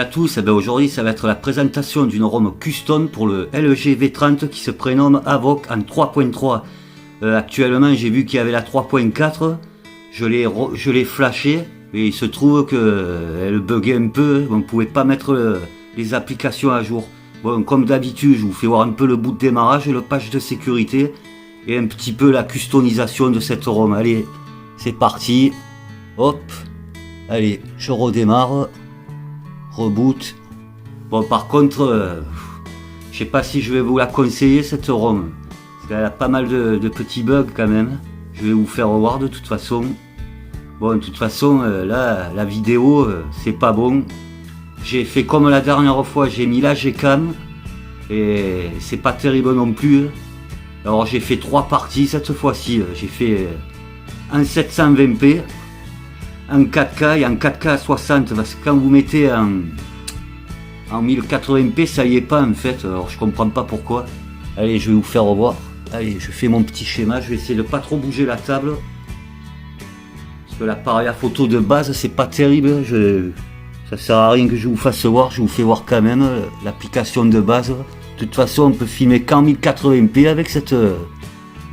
à tous, aujourd'hui ça va être la présentation d'une ROM custom pour le LG V30 qui se prénomme Avoc en 3.3. Actuellement j'ai vu qu'il y avait la 3.4, je l'ai flashé et il se trouve qu'elle buguait un peu, on ne pouvait pas mettre les applications à jour. Bon, comme d'habitude je vous fais voir un peu le bout de démarrage, le patch de sécurité et un petit peu la customisation de cette ROM. Allez, c'est parti, hop, allez, je redémarre. Reboot. Bon, par contre, je sais pas si je vais vous la conseiller cette ROM, parce qu'elle a pas mal de petits bugs quand même. Je vais vous faire voir de toute façon. Bon, de toute façon, là, la vidéo, c'est pas bon. J'ai fait comme la dernière fois, j'ai mis la Gcam et c'est pas terrible non plus. Alors j'ai fait 3 parties cette fois-ci. J'ai fait en 720p. En 4K et en 4K 60, parce que quand vous mettez en 1080p ça y est pas en fait, alors je comprends pas pourquoi. Allez, je vais vous faire voir. Allez, je fais mon petit schéma, je vais essayer de pas trop bouger la table parce que l'appareil à photo de base c'est pas terrible, ça sert à rien que je vous fasse voir, je vous fais voir quand même l'application de base. De toute façon on peut filmer qu'en 1080p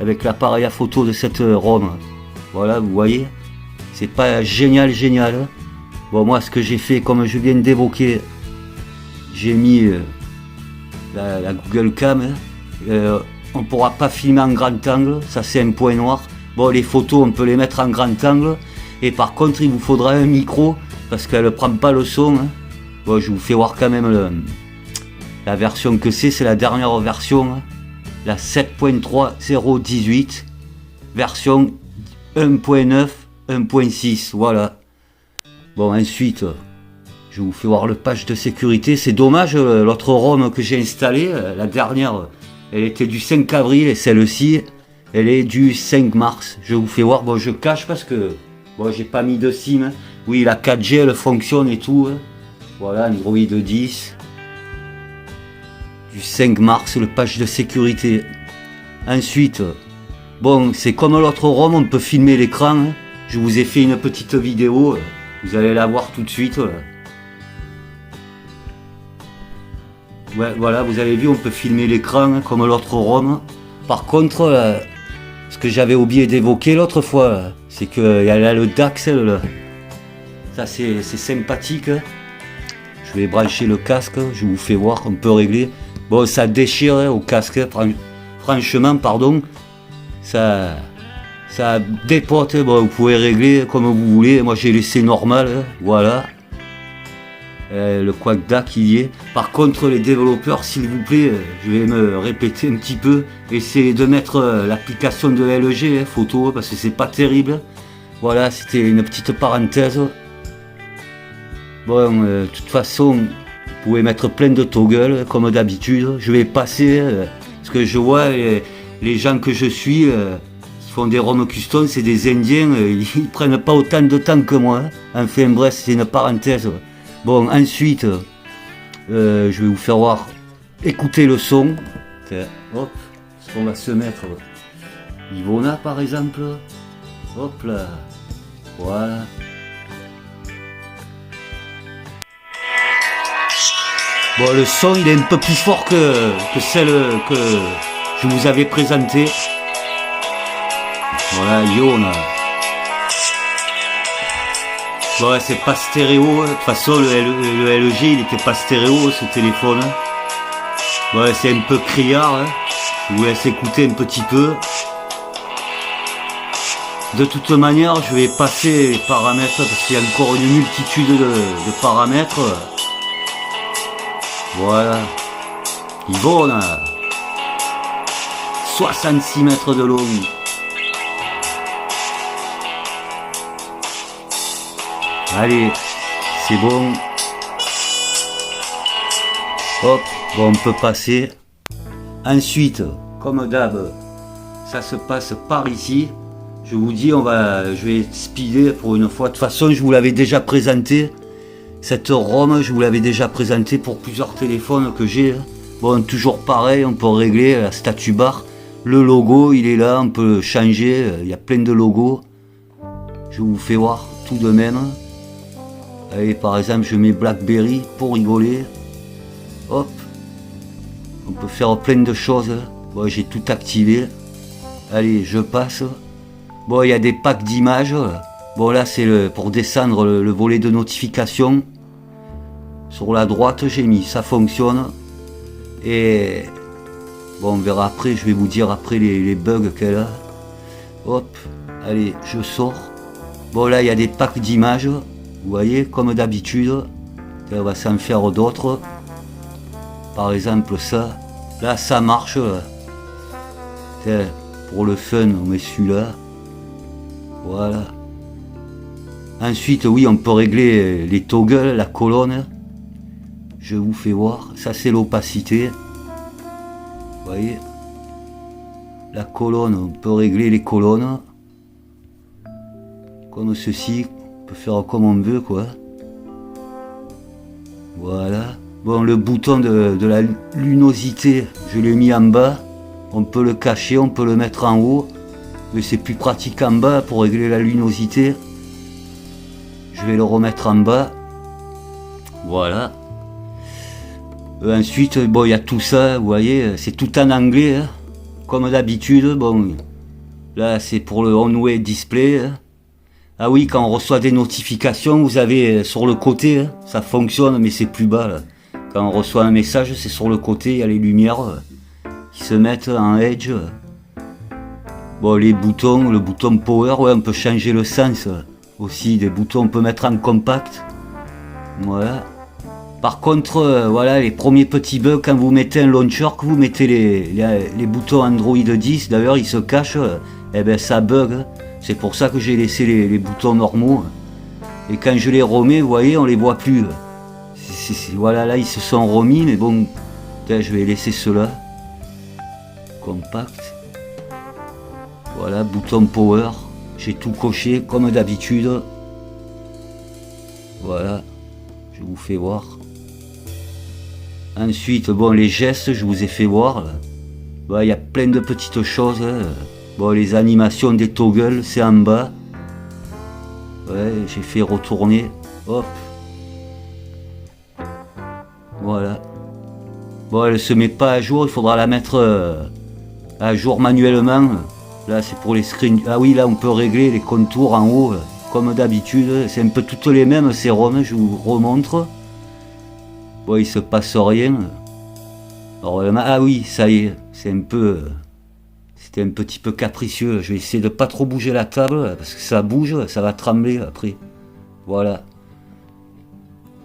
avec l'appareil à photo de cette ROM. Voilà, vous voyez. C'est pas génial. Bon, moi ce que j'ai fait, comme je viens d'évoquer, j'ai mis la Google Cam. On pourra pas filmer en grand angle, ça c'est un point noir. Bon, les photos on peut les mettre en grand angle. Et par contre il vous faudra un micro parce qu'elle prend pas le son. Bon, je vous fais voir quand même la version que c'est la dernière version. La 7.3018. Version 1.9. 1.6, voilà. Bon, ensuite, je vous fais voir le patch de sécurité. C'est dommage, l'autre ROM que j'ai installé, la dernière, elle était du 5 avril et celle-ci, elle est du 5 mars. Je vous fais voir, bon, je cache parce que, bon, j'ai pas mis de SIM. Oui, la 4G, elle fonctionne et tout. Voilà, Android 10. Du 5 mars, le patch de sécurité. Ensuite, bon, c'est comme l'autre ROM, on peut filmer l'écran. Je vous ai fait une petite vidéo, vous allez la voir tout de suite. Ouais, voilà, vous avez vu, on peut filmer l'écran comme l'autre ROM. Par contre, ce que j'avais oublié d'évoquer l'autre fois, c'est qu'il y a là le DAX. Ça c'est sympathique. Je vais brancher le casque, je vous fais voir, on peut régler. Bon, ça déchire au casque, franchement, pardon. Ça dépote, bon, vous pouvez régler comme vous voulez. Moi j'ai laissé normal, voilà. Le quack DAC il y est. Par contre les développeurs, s'il vous plaît, je vais me répéter un petit peu, essayez de mettre l'application de LG photo parce que c'est pas terrible. Voilà, c'était une petite parenthèse. Bon, de toute façon, vous pouvez mettre plein de toggles comme d'habitude. Je vais passer, parce que je vois les gens que je suis font des ROM custom, c'est des Indiens, ils prennent pas autant de temps que moi. Enfin bref, c'est une parenthèse. Bon, ensuite, je vais vous faire voir, écouter le son. Tiens, hop, on va se mettre Ivona par exemple. Hop là, voilà. Bon, le son il est un peu plus fort que celle que je vous avais présentée. Voilà, Ivona. Bon, c'est pas stéréo, de toute façon le LG il était pas stéréo ce téléphone. Bon, c'est un peu criard, hein. Je vous laisse écouter un petit peu. De toute manière, je vais passer les paramètres parce qu'il y a encore une multitude de paramètres. Voilà. Ivona. 66 mètres de long. Allez, c'est bon. Hop, bon, on peut passer. Ensuite, comme d'hab, ça se passe par ici. Je vous dis, je vais speeder pour une fois. De toute façon, je vous l'avais déjà présenté. Cette ROM, je vous l'avais déjà présenté pour plusieurs téléphones que j'ai. Bon, toujours pareil, on peut régler la statue bar. Le logo, il est là, on peut changer. Il y a plein de logos. Je vous fais voir tout de même. Allez, par exemple, je mets Blackberry pour rigoler. Hop. On peut faire plein de choses. Bon, j'ai tout activé. Allez, je passe. Bon, il y a des packs d'images. Bon, là, c'est pour descendre le volet de notification. Sur la droite, j'ai mis, ça fonctionne. Et bon, on verra après, je vais vous dire après les bugs qu'elle a. Hop, allez, je sors. Bon, là, il y a des packs d'images. Vous voyez, comme d'habitude. On va s'en faire d'autres. Par exemple, ça. Là, ça marche. Tiens, pour le fun, on met celui-là. Voilà. Ensuite, oui, on peut régler les toggles, la colonne. Je vous fais voir. Ça, c'est l'opacité. Vous voyez. La colonne, on peut régler les colonnes. Comme ceci. On peut faire comme on veut, quoi. Voilà. Bon, le bouton de la luminosité, je l'ai mis en bas. On peut le cacher, on peut le mettre en haut. Mais c'est plus pratique en bas pour régler la luminosité. Je vais le remettre en bas. Voilà. Ensuite, bon, il y a tout ça, vous voyez, c'est tout en anglais. Hein. Comme d'habitude, bon. Là, c'est pour le on-way display. Hein. Ah oui, quand on reçoit des notifications, vous avez sur le côté, hein, ça fonctionne, mais c'est plus bas. Là. Quand on reçoit un message, c'est sur le côté, il y a les lumières qui se mettent en edge. Bon, les boutons, le bouton power, ouais, on peut changer le sens aussi. Des boutons, on peut mettre en compact. Voilà. Par contre, voilà, les premiers petits bugs, quand vous mettez un launcher, que vous mettez les boutons Android 10, d'ailleurs, ils se cachent, eh ben ça bug. C'est pour ça que j'ai laissé les boutons normaux. Et quand je les remets, vous voyez, on les voit plus. Voilà, là, ils se sont remis, mais bon, je vais laisser ceux-là. Compact. Voilà, bouton power. J'ai tout coché, comme d'habitude. Voilà, je vous fais voir. Ensuite, bon, les gestes, je vous ai fait voir. Bon, il y a plein de petites choses. Bon, les animations des toggles, c'est en bas. Ouais, j'ai fait retourner. Hop. Voilà. Bon, elle se met pas à jour, il faudra la mettre à jour manuellement. Là, c'est pour les screens. Ah oui, là, on peut régler les contours en haut, comme d'habitude. C'est un peu toutes les mêmes, ces ROM, je vous remontre. Bon, il se passe rien. Alors, ah oui, ça y est, c'est un peu... C'était un petit peu capricieux. Je vais essayer de pas trop bouger la table, parce que ça bouge, ça va trembler après. Voilà.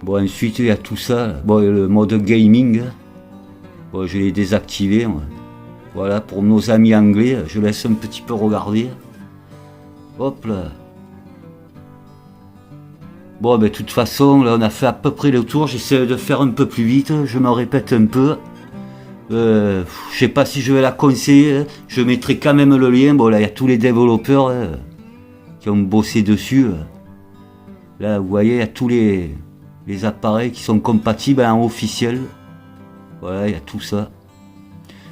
Bon, ensuite, il y a tout ça. Bon, le mode gaming. Bon, je l'ai désactivé. Voilà, pour nos amis anglais, je laisse un petit peu regarder. Hop là. Bon, ben, de toute façon, là, on a fait à peu près le tour. J'essaie de faire un peu plus vite. Je me répète un peu. Je sais pas si je vais la conseiller. Je mettrai quand même le lien. Bon, là, il y a tous les développeurs qui ont bossé dessus. Là, vous voyez, il y a tous les appareils qui sont compatibles en officiel. Voilà, il y a tout ça.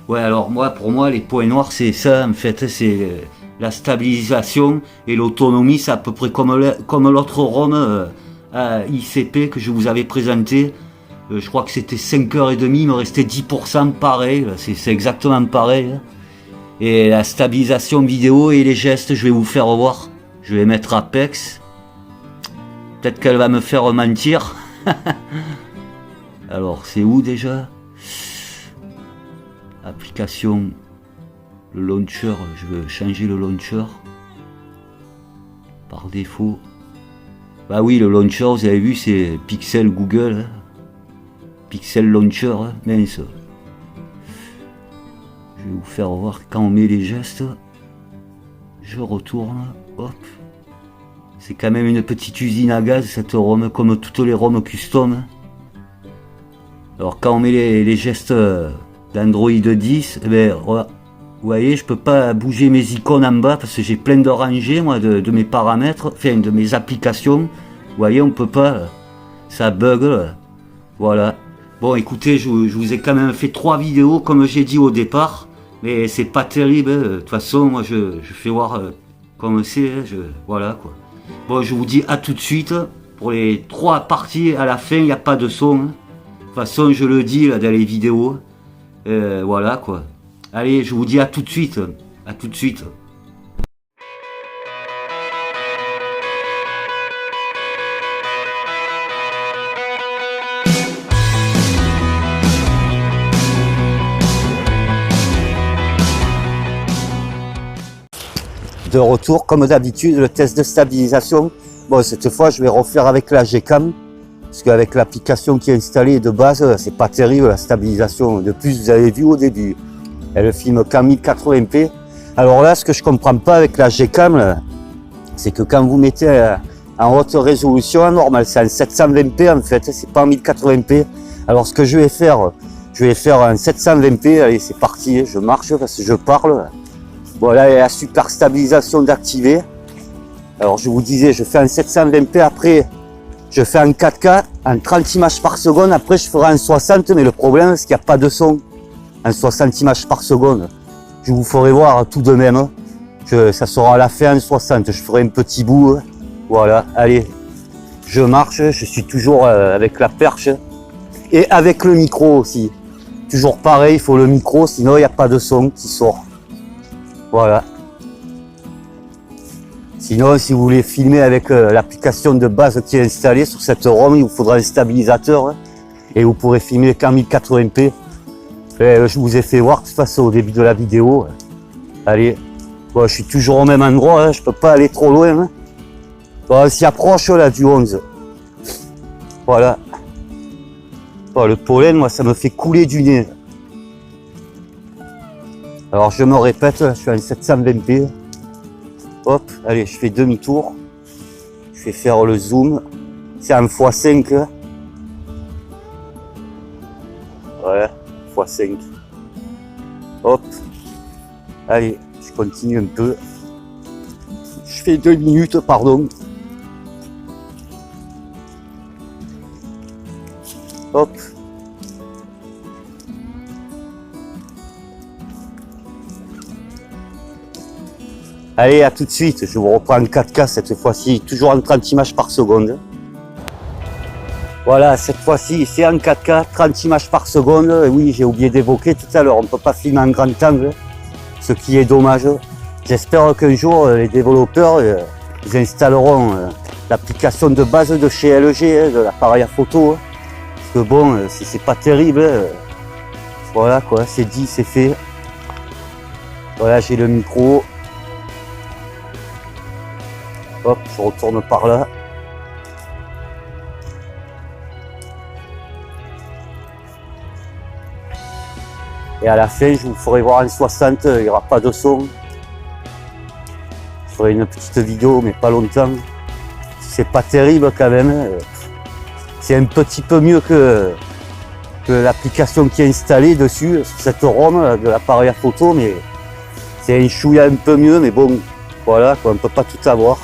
Ouais, alors moi, pour moi, les points noirs, c'est ça, en fait, c'est la stabilisation et l'autonomie, c'est à peu près comme l'autre ROM à ICP que je vous avais présenté. Je crois que c'était 5h30, il me restait 10%, pareil, c'est exactement pareil. Et la stabilisation vidéo et les gestes, je vais vous faire voir. Je vais mettre Apex. Peut-être qu'elle va me faire mentir. Alors, c'est où déjà ? Application, le launcher, je veux changer le launcher. Par défaut. Bah oui, le launcher, vous avez vu, c'est Pixel Google. Hein. Pixel Launcher, hein, mince. Je vais vous faire voir quand on met les gestes. Je retourne, hop. C'est quand même une petite usine à gaz, cette ROM, comme toutes les ROM custom. Alors quand on met les gestes d'Android 10, eh ben, vous voyez, je peux pas bouger mes icônes en bas parce que j'ai plein de rangées, moi, de mes paramètres, enfin de mes applications. Vous voyez, on peut pas, ça bug, là. Voilà. Bon, écoutez, je vous ai quand même fait 3 vidéos, comme j'ai dit au départ, mais c'est pas terrible. Hein. De toute façon, moi, je fais voir comme c'est. Voilà, quoi. Bon, je vous dis à tout de suite. pour les 3 parties à la fin, il n'y a pas de son. De toute façon, je le dis là dans les vidéos. Voilà quoi. Allez, je vous dis à tout de suite. À tout de suite. De retour, comme d'habitude, le test de stabilisation. Bon, cette fois, je vais refaire avec la Gcam, parce qu'avec l'application qui est installée de base, c'est pas terrible la stabilisation. De plus, vous avez vu au début, elle filme qu'en 1080p. Alors là, ce que je comprends pas avec la Gcam, c'est que quand vous mettez en haute résolution, normal, c'est en 720p en fait, c'est pas en 1080p. Alors ce que je vais faire en 720p. Allez, c'est parti, je marche parce que je parle. Voilà, il y a la super stabilisation d'activer. Alors je vous disais, je fais en 720p, après je fais en 4K, en 30 images par seconde, après je ferai en 60, mais le problème c'est qu'il n'y a pas de son en 60 images par seconde. Je vous ferai voir tout de même, ça sera à la fin en 60, je ferai un petit bout, voilà, allez, je marche, je suis toujours avec la perche et avec le micro aussi. Toujours pareil, il faut le micro, sinon il n'y a pas de son qui sort. Voilà. Sinon, si vous voulez filmer avec l'application de base qui est installée sur cette ROM, il vous faudra un stabilisateur et vous pourrez filmer qu'en 1080p. Je vous ai fait voir de toute façon au début de la vidéo. Allez, bon, je suis toujours au même endroit, je peux pas aller trop loin. Bon, on s'y approche là du 11. Voilà. Bon, le pollen, moi, ça me fait couler du nez. Alors je me répète, je suis en 720p. Hop, allez, je fais demi-tour. Je vais faire le zoom. C'est en x5. Voilà, x5. Hop. Allez, je continue un peu. Je fais 2 minutes, pardon. Hop. Allez, à tout de suite, je vous reprends en 4K cette fois-ci, toujours en 30 images par seconde. Voilà, cette fois-ci, c'est en 4K, 30 images par seconde. Et oui, j'ai oublié d'évoquer tout à l'heure, on ne peut pas filmer en grand angle, ce qui est dommage. J'espère qu'un jour, les développeurs ils installeront l'application de base de chez LG, de l'appareil à photo. Parce que bon, c'est pas terrible. Voilà quoi, c'est dit, c'est fait. Voilà, j'ai le micro. Hop, je retourne par là. Et à la fin, je vous ferai voir en 60, il n'y aura pas de son. Je ferai une petite vidéo, mais pas longtemps. C'est pas terrible quand même. C'est un petit peu mieux que l'application qui est installée dessus, sur cette ROM de l'appareil à photo, mais c'est un chouïa un peu mieux, mais bon, voilà, quoi, on ne peut pas tout avoir.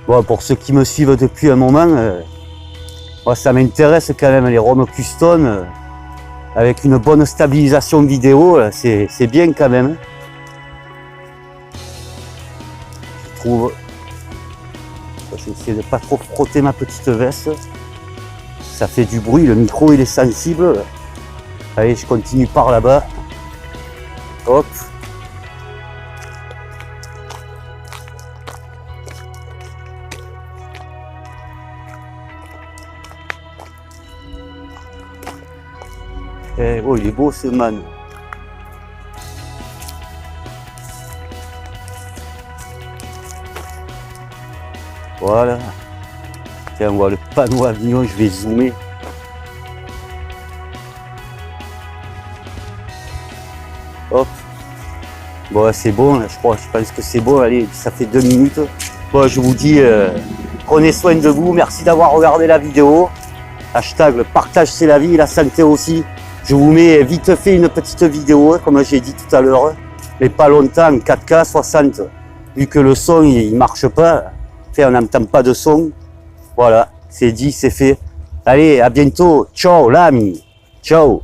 Bon, pour ceux qui me suivent depuis un moment, moi, ça m'intéresse quand même les ROM custom avec une bonne stabilisation vidéo, c'est bien quand même. Je trouve. Je vais essayer de pas trop frotter ma petite veste. Ça fait du bruit, le micro il est sensible. Allez, je continue par là-bas. Hop. Eh, oh, il est beau ce man. Voilà. Tiens, on voit le panneau avion, je vais zoomer. Hop. Bon, c'est bon, là, je pense que c'est bon. Allez, ça fait 2 minutes. Bon, je vous dis, prenez soin de vous. Merci d'avoir regardé la vidéo. Hashtag le partage c'est la vie, la santé aussi. Je vous mets vite fait une petite vidéo, comme j'ai dit tout à l'heure, mais pas longtemps, 4K 60. Vu que le son il marche pas, on n'entend pas de son. Voilà, c'est dit, c'est fait. Allez, à bientôt. Ciao l'ami. Ciao.